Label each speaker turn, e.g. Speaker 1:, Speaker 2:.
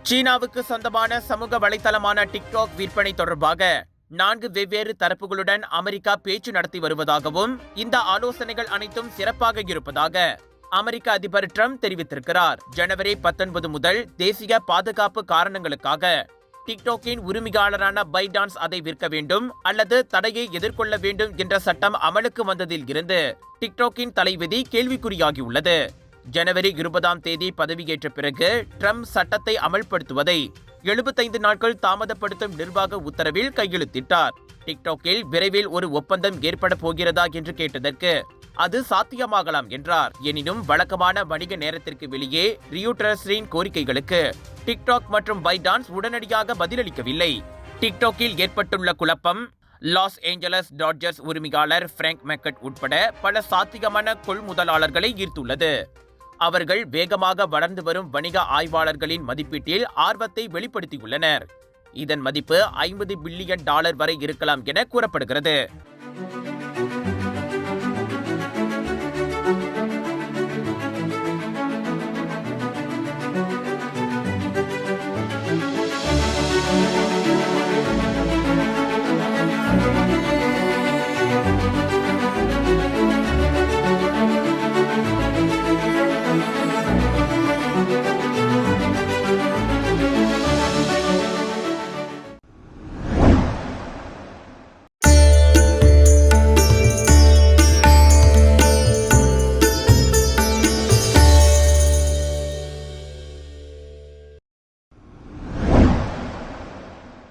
Speaker 1: சீனாவுக்கு சொந்தமான சமூக வலைத்தளமான டிக்டாக் விற்பனை தொடர்பாக 4 வெவ்வேறு தரப்புகளுடன் அமெரிக்கா பேச்சு நடத்தி வருவதாகவும் இந்த ஆலோசனைகள் அனைத்தும் சிறப்பாக இருப்பதாக அமெரிக்க அதிபர் ட்ரம்ப் தெரிவித்திருக்கிறார். ஜனவரி 19 முதல் தேசிய பாதுகாப்பு காரணங்களுக்காக டிக்டாக்கின் உரிமையாளரான பைடான்ஸ் அதை விற்க வேண்டும் அல்லது தடையை எதிர்கொள்ள வேண்டும் என்ற சட்டம் அமலுக்கு வந்ததில் இருந்து டிக்டாக்கின் தலைவிதி கேள்விக்குறியாகியுள்ளது. ஜனவரி 20ஆம் தேதி பதவியேற்ற பிறகு ட்ரம்ப் சட்டத்தை அமல்படுத்துவதை 75 நாட்கள் தாமதப்படுத்தும் நிர்வாக உத்தரவில் கையெழுத்திட்டார். டிக்டாக்கில் விரைவில் ஒரு ஒப்பந்தம் ஏற்பட போகிறதா என்று கேட்டதற்கு அது சாத்தியமாகலாம் என்றார். எனினும் வழக்கமான வணிக நேரத்திற்கு வெளியே ரியூட்டர்ஸின் கோரிக்கைகளுக்கு டிக்டாக் மற்றும் பைடான்ஸ் உடனடியாக பதிலளிக்கவில்லை. டிக்டாக்கில் ஏற்பட்டுள்ள குழப்பம் லாஸ் ஏஞ்சலஸ் டாட்ஜர்ஸ் உரிமையாளர் பிராங்க் மெக்கட் உட்பட பல சாத்தியமான கொள்முதலாளர்களை ஈர்த்துள்ளது. அவர்கள் வேகமாக வளர்ந்து வரும் வணிக ஆய்வாளர்களின் மதிப்பீட்டில் ஆர்வத்தை வெளிப்படுத்தியுள்ளனர். இதன் மதிப்பு $50 பில்லியன் வரை இருக்கலாம் என கூறப்படுகிறது.